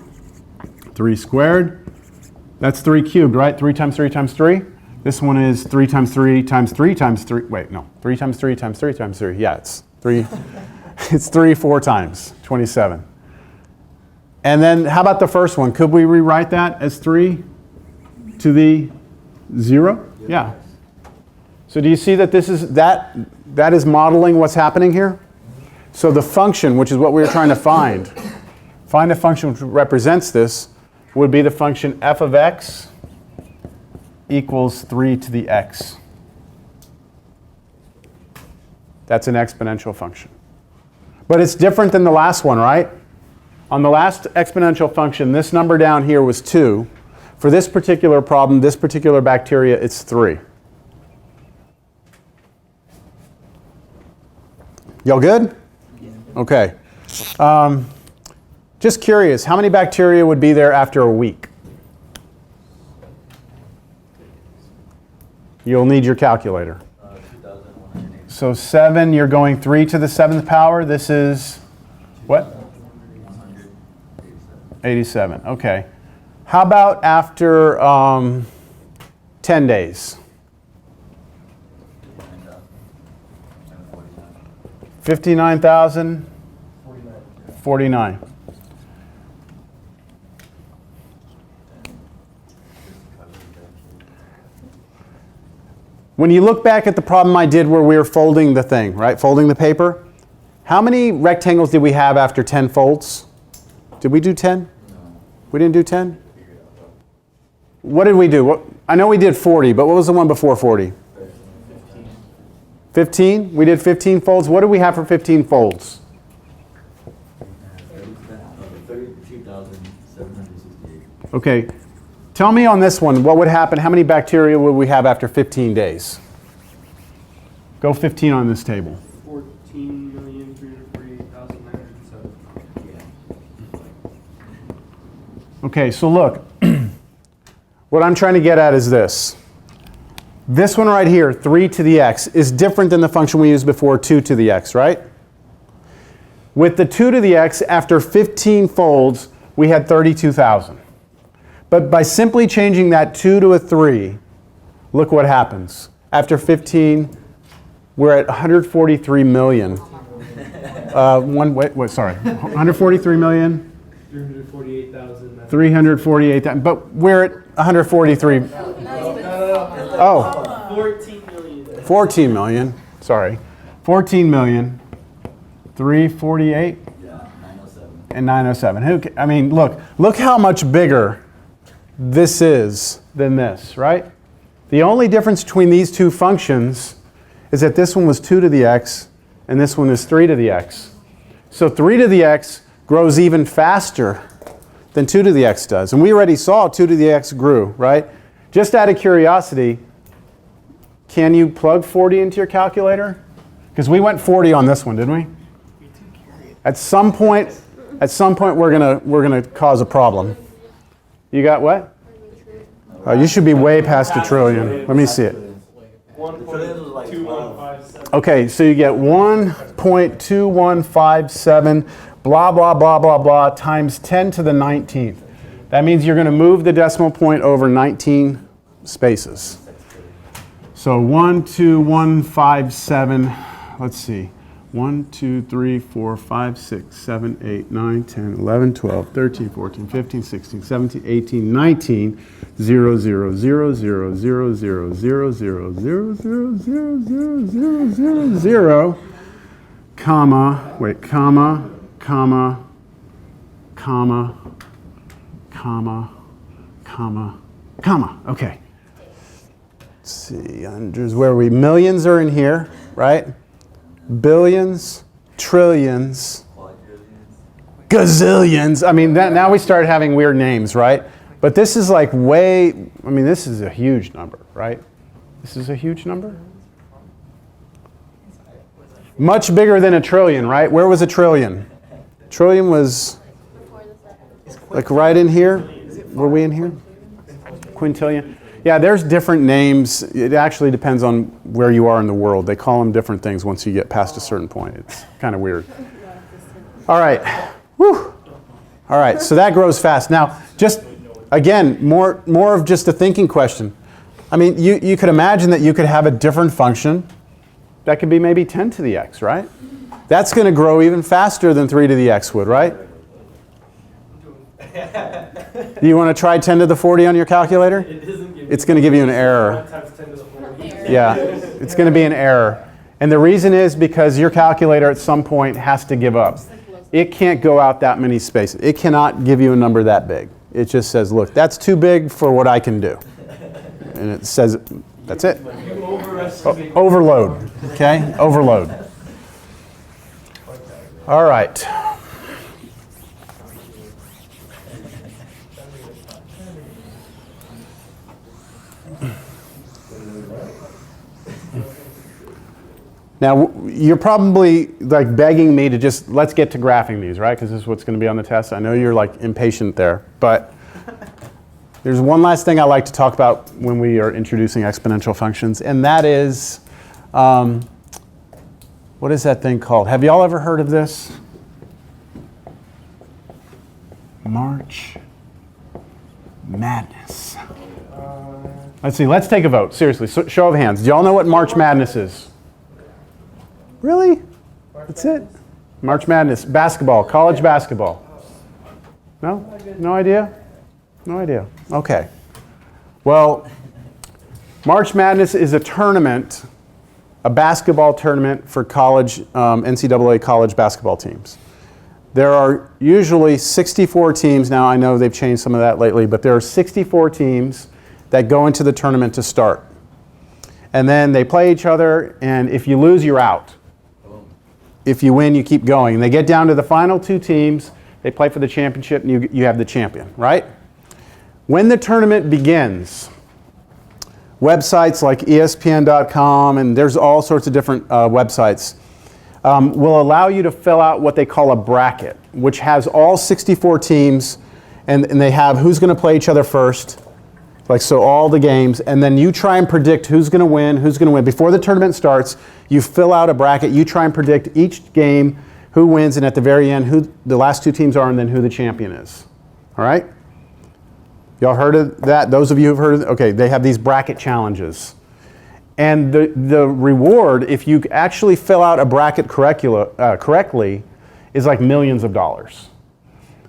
3 squared. That's 3 cubed, right? 3 times 3 times 3. This one is 3 times 3 times 3 times 3. Wait, no. 3 times 3 times 3 times 3. Yeah, it's 3. It's 3 4 times, 27. And then how about the first one? Could we rewrite that as 3 to the 0? Yeah. So do you see that this is that is modeling what's happening here? So the function, which is what we were trying to find a function which represents this, would be the function f of x equals 3 to the x. That's an exponential function. But it's different than the last one, right? On the last exponential function, this number down here was 2. For this particular problem, this particular bacteria, it's 3. Y'all good? Okay. Just curious, how many bacteria would be there after a week? You'll need your calculator. 2,180. So 7, you're going 3 to the 7th power. This is what? 87. Okay. How about after 10 days? 59,000? 49. When you look back at the problem I did where we were folding the thing, right? Folding the paper, how many rectangles did we have after 10 folds? Did we do 10? No. We didn't do 10? What did we do? I know we did 40, but what was the one before 40? 15? We did 15 folds. What do we have for 15 folds? 32,768. Okay. Tell me on this one, what would happen? How many bacteria would we have after 15 days? Go 15 on this table. 14,348,907. Okay, so look. What I'm trying to get at is this. This one right here, 3 to the x, is different than the function we used before, 2 to the x, right? With the 2 to the x, after 15 folds, we had 32,000. But by simply changing that 2 to a 3, look what happens. After 15, we're at 143 million. 143 million? 348,000. 348,000. But we're at 143. Oh. 14 million. 14 million. Sorry. 14 million. 348 Yeah, 907. and 907. I mean, look how much bigger this is than this, right? The only difference between these two functions is that this one was 2 to the x and this one is 3 to the x. So 3 to the x grows even faster than 2 to the x does. And we already saw 2 to the x grew, right? Just out of curiosity, can you plug 40 into your calculator? Because we went 40 on this one, didn't we? At some point we're gonna cause a problem. You got what? Oh, you should be way past a trillion. Let me see it. 1.2157. Okay, so you get 1.2157 blah, blah, blah, blah, blah times 10 to the 19th. That means you're going to move the decimal point over 19 spaces. So 12157, let's see. 1, 2, 3, 4, 5, 6, 7, 8, 9, 10, 11, 12, 13, 14, 15, 16, 17, 18, 19, 0, 0, 0, 0, 0, 0, 0, 0, 0, 0, 0, 0, 0, 0, comma, wait, comma, comma, comma, comma, comma, comma. Okay. Let's see, hundreds, where are we? Millions are in here, right? Billions, trillions, gazillions. I mean, now we start having weird names, right? But this is like this is a huge number, right? This is a huge number. Much bigger than a trillion, right? Where was a trillion? Trillion was like right in here. Were we in here? Quintillion. Yeah, there's different names. It actually depends on where you are in the world. They call them different things once you get past a certain point. It's kind of weird. All right. Whew. All right, so that grows fast. Now, just again, more of just a thinking question. I mean, you could imagine that you could have a different function that could be maybe 10 to the x, right? That's going to grow even faster than 3 to the x would, right? Do you want to try 10 to the 40 on your calculator? It's going to give you an error. Yeah, it's going to be an error. And the reason is because your calculator at some point has to give up. It can't go out that many spaces. It cannot give you a number that big. It just says, look, that's too big for what I can do. And it says, that's it. Overload, okay? Overload. All right. Now, you're probably like begging me to just, let's get to graphing these, right? Because this is what's going to be on the test. I know you're like impatient there, but there's one last thing I like to talk about when we are introducing exponential functions, and that is, what is that thing called? Have y'all ever heard of this? March Madness. Let's see, let's take a vote. Seriously, show of hands. Do y'all know what March Madness is? Really? That's it? March Madness. Basketball, college basketball. No? No idea? No idea. Okay. Well, March Madness is a tournament, a basketball tournament for college, NCAA college basketball teams. There are usually 64 teams. Now, I know they've changed some of that lately, but there are 64 teams that go into the tournament to start. And then they play each other, and if you lose, you're out. If you win, you keep going. And they get down to the final 2 teams, they play for the championship, and you have the champion, right? When the tournament begins, websites like ESPN.com, and there's all sorts of different websites, will allow you to fill out what they call a bracket, which has all 64 teams, and they have who's going to play each other first, like so all the games, and then you try and predict who's going to win, who's going to win. Before the tournament starts, you fill out a bracket, you try and predict each game, who wins, and at the very end, who the last 2 teams are, and then who the champion is. All right? Y'all heard of that? Those of you who've heard of it? Okay, they have these bracket challenges. And the reward, if you actually fill out a bracket correctly, is like millions of dollars.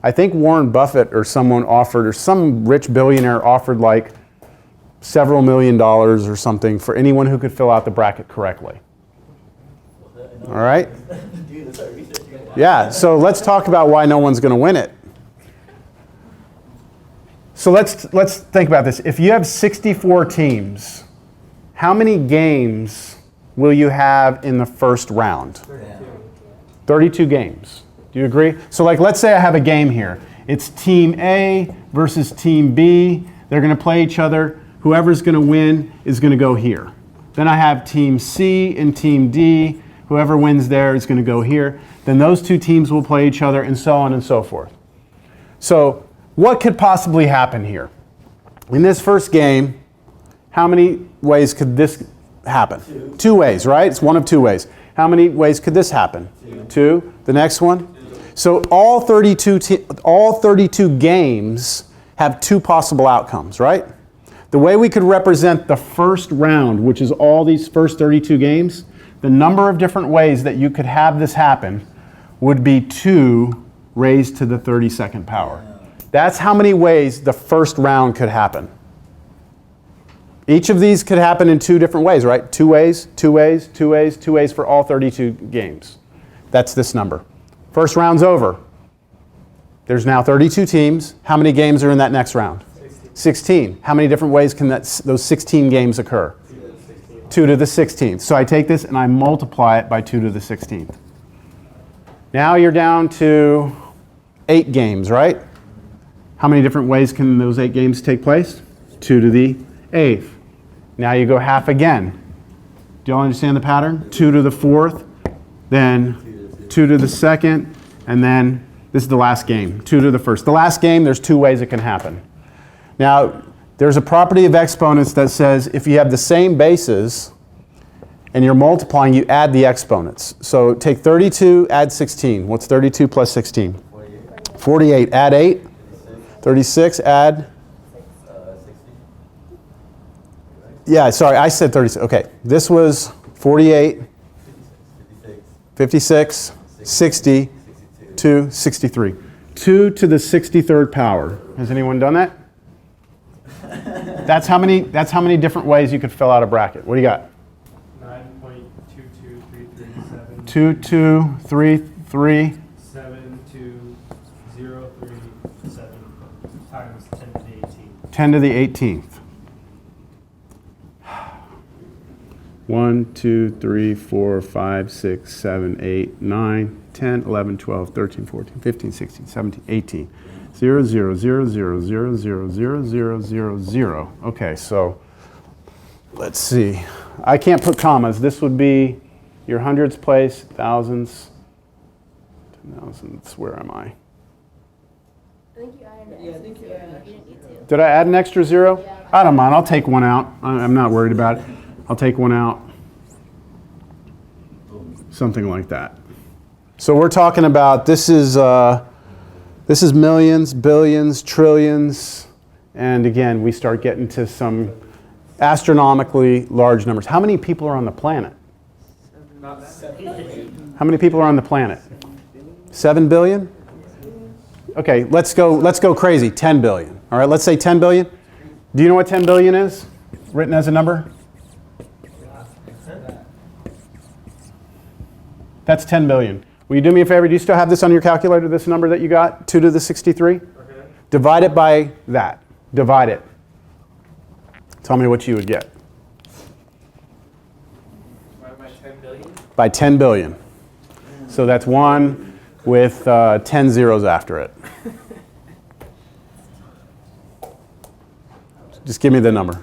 I think Warren Buffett or someone offered, or some rich billionaire offered like several $1 million or something for anyone who could fill out the bracket correctly. All right? Yeah, so let's talk about why no one's going to win it. So let's think about this. If you have 64 teams, how many games will you have in the first round? 32 games. Do you agree? So like, let's say I have a game here. It's Team A versus Team B. They're going to play each other. Whoever's going to win is going to go here. Then I have Team C and Team D. Whoever wins there is going to go here. Then those 2 teams will play each other, and so on and so forth. So what could possibly happen here? In this first game, how many ways could this happen? 2 ways, right? It's one of 2 ways. How many ways could this happen? 2. The next one? So all 32 games have 2 possible outcomes, right? The way we could represent the first round, which is all these first 32 games, the number of different ways that you could have this happen would be 2 raised to the 32nd power. That's how many ways the first round could happen. Each of these could happen in 2 different ways, right? 2 ways, 2 ways, 2 ways, 2 ways for all 32 games. That's this number. First round's over. There's now 32 teams. How many games are in that next round? 16. How many different ways can those 16 games occur? 2 to the 16th. So I take this and I multiply it by 2 to the 16th. Now you're down to 8 games, right? How many different ways can those 8 games take place? 2 to the 8th. Now you go half again. Do y'all understand the pattern? 2 to the 4th, then 2 to the 2nd, and then this is the last game, 2 to the 1st. The last game, there's 2 ways it can happen. Now, there's a property of exponents that says if you have the same bases and you're multiplying, you add the exponents. So take 32, add 16. What's 32 plus 16? 48. 48, add 8. 36, add? 60. Yeah, sorry, I said 36. Okay, this was 48, 56, 60, 2, 63. 2 to the 63rd power. Has anyone done that? That's how many different ways you could fill out a bracket. What do you got? 9.22337. 2, 2, 3, 3. 72037 times 10 to the 18th. 10 to the 18th. 1, 2, 3, 4, 5, 6, 7, 8, 9, 10, 11, 12, 13, 14, 15, 16, 17, 18. 0, 0, 0, 0, 0, 0, 0, 0, 0, 0. Okay, so let's see. I can't put commas. This would be your hundreds place, thousands, where am I? I think you added an extra zero. You didn't need to. Did I add an extra 0? I don't mind. I'll take one out. I'm not worried about it. I'll take one out. Something like that. So we're talking about this is millions, billions, trillions, and again we start getting to some astronomically large numbers. How many people are on the planet? How many people are on the planet? 7 billion? Okay, let's go crazy. 10 billion. All right, let's say 10 billion. Do you know what 10 billion is? Written as a number? That's 10 billion. Will you do me a favor? Do you still have this on your calculator, this number that you got? 2 to the 63? Okay. Divide it by that. Divide it. Tell me what you would get. By 10 billion? By 10 billion. So that's 1 with 10 zeros after it. Just give me the number.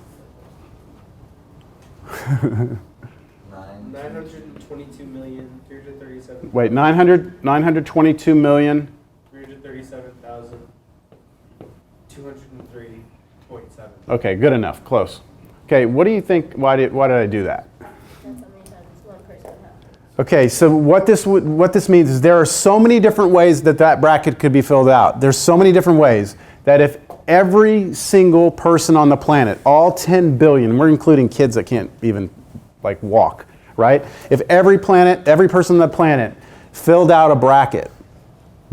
922,337,337,237,000. Wait, 922 million. 337,203.7. Okay, good enough. Close. Okay, what do you think? Why did I do that? That's how many times one person would have. Okay, so what this means is there are so many different ways that bracket could be filled out. There's so many different ways that if every single person on the planet, all 10 billion, we're including kids that can't even like walk, right? If every person on the planet filled out a bracket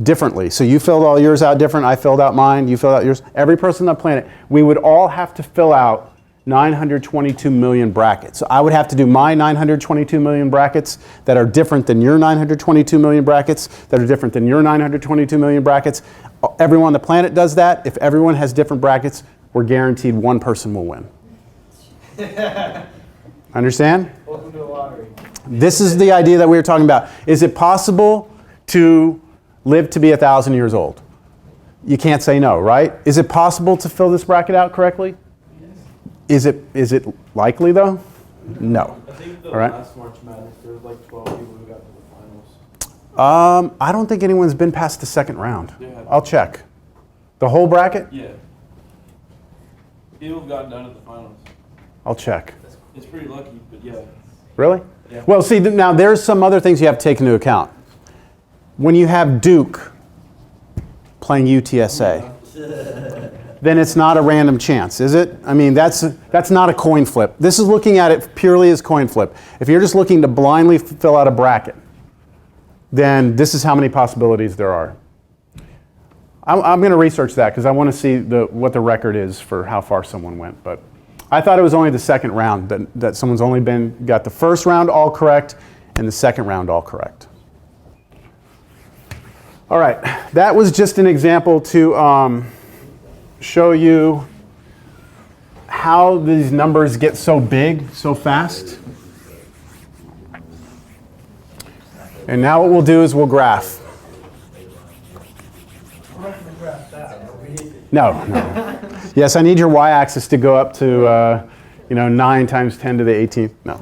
differently, so you filled all yours out different, I filled out mine, you filled out yours, every person on the planet, we would all have to fill out 922 million brackets. So I would have to do my 922 million brackets that are different than your 922 million brackets, that are different than your 922 million brackets. Everyone on the planet does that. If everyone has different brackets, we're guaranteed one person will win. Understand? Welcome to the lottery. This is the idea that we were talking about. Is it possible to live to be 1,000 years old? You can't say no, right? Is it possible to fill this bracket out correctly? Is it likely though? No. I think the All right. last March Madness, there was like 12 people who got to the finals. I don't think anyone's been past the second round. Yeah. I'll check. The whole bracket? Yeah. People have gotten down to the finals. I'll check. It's pretty lucky, but yeah. Really? Yeah. Well, see, now there's some other things you have to take into account. When you have Duke playing UTSA, then it's not a random chance, is it? I mean, that's not a coin flip. This is looking at it purely as coin flip. If you're just looking to blindly fill out a bracket, then this is how many possibilities there are. I'm going to research that because I want to see what the record is for how far someone went. But I thought it was only the second round that someone's only got the first round all correct and the second round all correct. All right, that was just an example to show you how these numbers get so big so fast. And now what we'll do is we'll graph. No. Yes, I need your y-axis to go up to 9 times 10 to the 18th. No.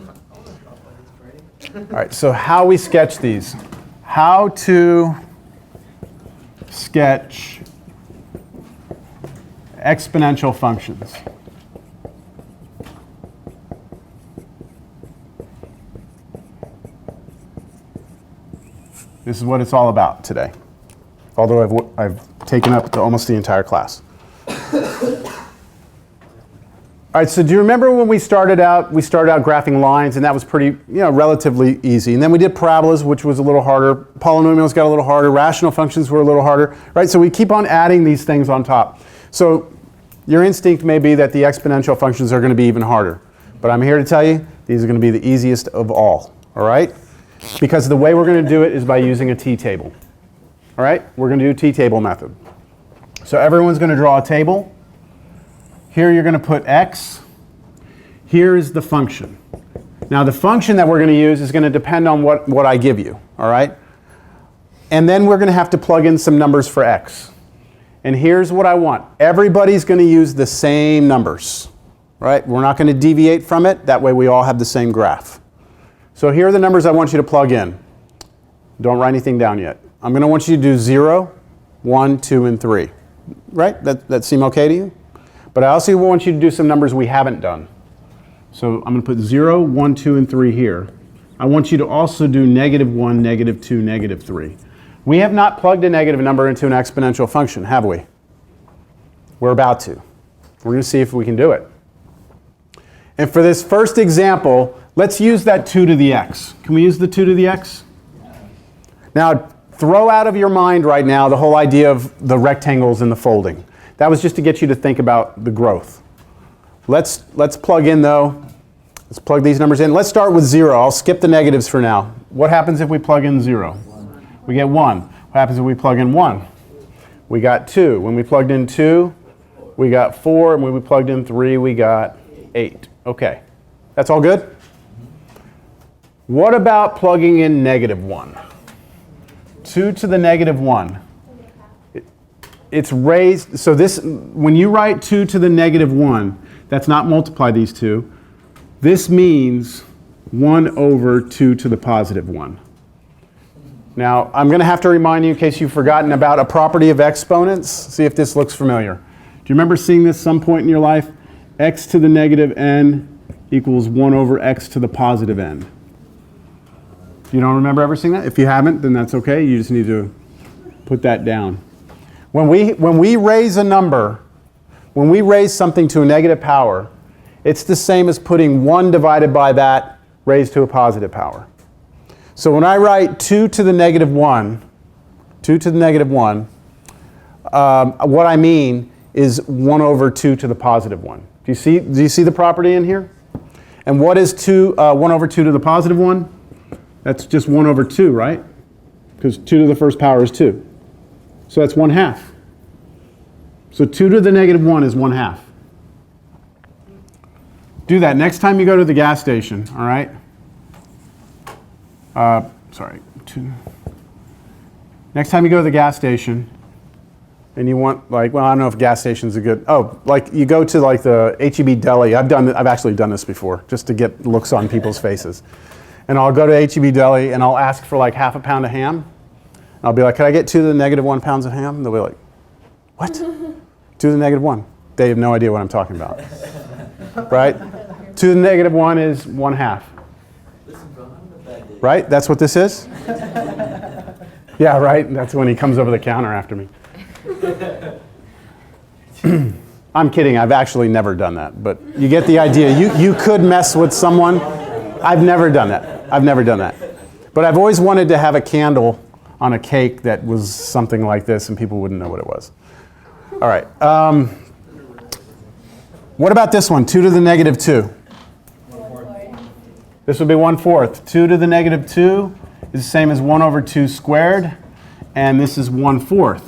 All right, so how we sketch these. How to sketch exponential functions. This is what it's all about today. Although I've taken up almost the entire class. All right, so do you remember when we started out graphing lines, and that was pretty, relatively easy. And then we did parabolas, which was a little harder. Polynomials got a little harder. Rational functions were a little harder, right? So we keep on adding these things on top. So your instinct may be that the exponential functions are going to be even harder. But I'm here to tell you, these are going to be the easiest of all right? Because the way we're going to do it is by using a t-table. All right? We're going to do a t-table method. So everyone's going to draw a table. Here you're going to put x. Here is the function. Now the function that we're going to use is going to depend on what I give you. All right? And then we're going to have to plug in some numbers for x. And here's what I want. Everybody's going to use the same numbers. Right? We're not going to deviate from it. That way we all have the same graph. So here are the numbers I want you to plug in. Don't write anything down yet. I'm going to want you to do 0, 1, 2, and 3. Right? That seem okay to you? But I also want you to do some numbers we haven't done. So I'm going to put 0, 1, 2, and 3 here. I want you to also do -1, -2, -3. We have not plugged a negative number into an exponential function, have we? We're about to. We're going to see if we can do it. And for this first example, let's use that 2 to the x. Can we use the 2 to the x? Now, throw out of your mind right now the whole idea of the rectangles and the folding. That was just to get you to think about the growth. Let's plug in though. Let's plug these numbers in. Let's start with 0. I'll skip the negatives for now. What happens if we plug in 0? We get 1. What happens if we plug in 1? We got 2. When we plugged in 2, we got 4. And when we plugged in 3, we got 8. Okay. That's all good? What about plugging in -1? 2 to the -1. It's raised, so this, when you write 2 to the -1, that's not multiply these two. This means 1 over 2 to the +1. Now, I'm going to have to remind you, in case you've forgotten, about a property of exponents. See if this looks familiar. Do you remember seeing this some point in your life? X to the -n equals 1 over x to the +n. You don't remember ever seeing that? If you haven't, then that's okay. You just need to put that down. When we raise a number, when we raise something to a negative power, it's the same as putting 1 divided by that raised to a positive power. So when I write 2 to the -1, 2 to the -1, what I mean is 1 over 2 to the +1. Do you see the property in here? And what is 1 over 2 to the +1? That's just 1 over 2, right? Because 2 to the first power is 2. So that's 1/2. So 2 to the -1 is 1/2. Do that next time you go to the gas station, all right? Next time you go to the gas station and you want, like, well, I don't know if gas stations are good. Oh, like you go to like the H-E-B deli. I've actually done this before just to get looks on people's faces. And I'll go to H-E-B deli and I'll ask for like half a pound of ham. I'll be like, can I get 2 to the -1 pounds of ham? They'll be like, what? 2 to the -1. They have no idea what I'm talking about. Right? 2 to the -1 is 1/2. Right? That's what this is? Yeah, right? That's when he comes over the counter after me. I'm kidding. I've actually never done that. But you get the idea. You could mess with someone. I've never done that. I've never done that. But I've always wanted to have a candle on a cake that was something like this and people wouldn't know what it was. All right. What about this one? 2 to the -2. This would be 1/4. 2 to the -2 is the same as 1 over 2 squared. And this is 1/4.